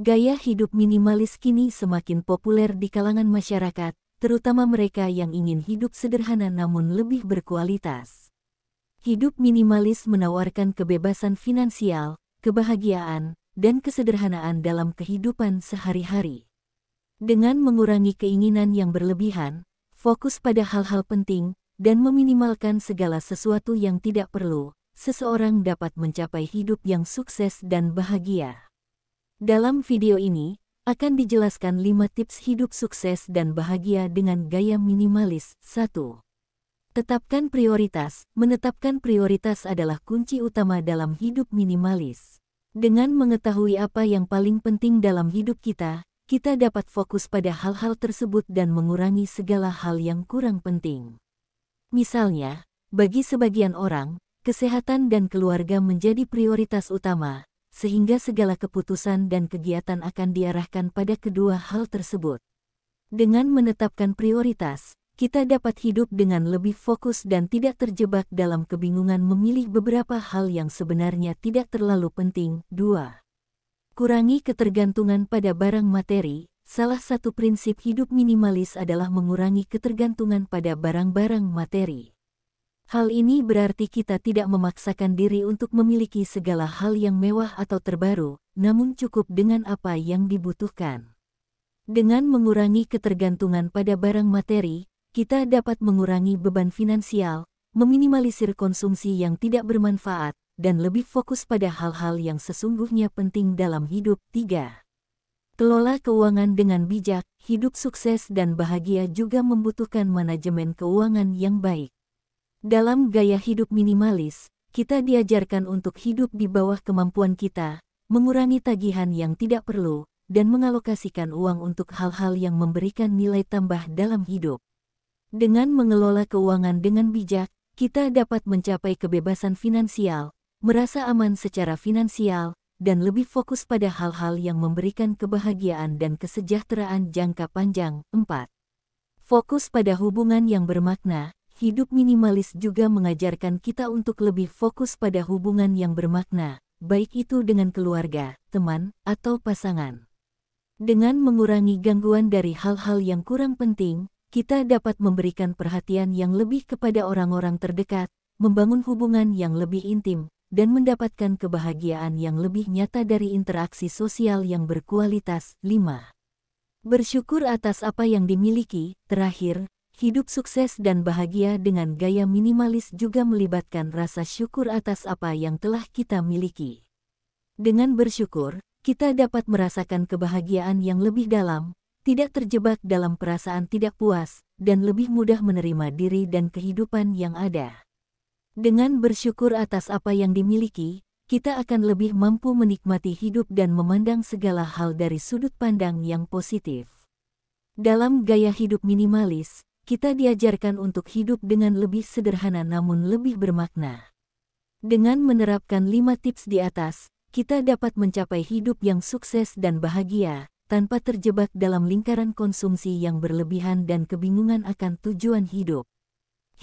Gaya hidup minimalis kini semakin populer di kalangan masyarakat, terutama mereka yang ingin hidup sederhana namun lebih berkualitas. Hidup minimalis menawarkan kebebasan finansial, kebahagiaan, dan kesederhanaan dalam kehidupan sehari-hari. Dengan mengurangi keinginan yang berlebihan, fokus pada hal-hal penting, dan meminimalkan segala sesuatu yang tidak perlu, seseorang dapat mencapai hidup yang sukses dan bahagia. Dalam video ini, akan dijelaskan 5 tips hidup sukses dan bahagia dengan gaya minimalis. 1. Tetapkan prioritas. Menetapkan prioritas adalah kunci utama dalam hidup minimalis. Dengan mengetahui apa yang paling penting dalam hidup kita dapat fokus pada hal-hal tersebut dan mengurangi segala hal yang kurang penting. Misalnya, bagi sebagian orang, kesehatan dan keluarga menjadi prioritas utama, sehingga segala keputusan dan kegiatan akan diarahkan pada kedua hal tersebut. Dengan menetapkan prioritas, kita dapat hidup dengan lebih fokus dan tidak terjebak dalam kebingungan memilih beberapa hal yang sebenarnya tidak terlalu penting. 2. Kurangi ketergantungan pada barang materi. Salah satu prinsip hidup minimalis adalah mengurangi ketergantungan pada barang-barang materi. Hal ini berarti kita tidak memaksakan diri untuk memiliki segala hal yang mewah atau terbaru, namun cukup dengan apa yang dibutuhkan. Dengan mengurangi ketergantungan pada barang materi, kita dapat mengurangi beban finansial, meminimalisir konsumsi yang tidak bermanfaat, dan lebih fokus pada hal-hal yang sesungguhnya penting dalam hidup. 3. Kelola keuangan dengan bijak. Hidup sukses dan bahagia juga membutuhkan manajemen keuangan yang baik. Dalam gaya hidup minimalis, kita diajarkan untuk hidup di bawah kemampuan kita, mengurangi tagihan yang tidak perlu, dan mengalokasikan uang untuk hal-hal yang memberikan nilai tambah dalam hidup. Dengan mengelola keuangan dengan bijak, kita dapat mencapai kebebasan finansial, merasa aman secara finansial, dan lebih fokus pada hal-hal yang memberikan kebahagiaan dan kesejahteraan jangka panjang. 4. Fokus pada hubungan yang bermakna. Hidup minimalis juga mengajarkan kita untuk lebih fokus pada hubungan yang bermakna, baik itu dengan keluarga, teman, atau pasangan. Dengan mengurangi gangguan dari hal-hal yang kurang penting, kita dapat memberikan perhatian yang lebih kepada orang-orang terdekat, membangun hubungan yang lebih intim, dan mendapatkan kebahagiaan yang lebih nyata dari interaksi sosial yang berkualitas. 5. Bersyukur atas apa yang dimiliki. Terakhir, hidup sukses dan bahagia dengan gaya minimalis juga melibatkan rasa syukur atas apa yang telah kita miliki. Dengan bersyukur, kita dapat merasakan kebahagiaan yang lebih dalam, tidak terjebak dalam perasaan tidak puas, dan lebih mudah menerima diri dan kehidupan yang ada. Dengan bersyukur atas apa yang dimiliki, kita akan lebih mampu menikmati hidup dan memandang segala hal dari sudut pandang yang positif. Dalam gaya hidup minimalis, kita diajarkan untuk hidup dengan lebih sederhana namun lebih bermakna. Dengan menerapkan 5 tips di atas, kita dapat mencapai hidup yang sukses dan bahagia, tanpa terjebak dalam lingkaran konsumsi yang berlebihan dan kebingungan akan tujuan hidup.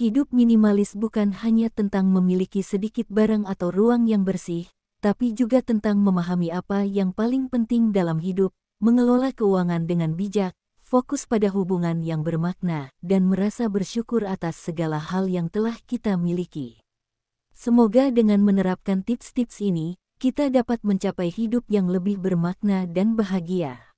Hidup minimalis bukan hanya tentang memiliki sedikit barang atau ruang yang bersih, tapi juga tentang memahami apa yang paling penting dalam hidup, mengelola keuangan dengan bijak, fokus pada hubungan yang bermakna, dan merasa bersyukur atas segala hal yang telah kita miliki. Semoga dengan menerapkan tips-tips ini, kita dapat mencapai hidup yang lebih bermakna dan bahagia.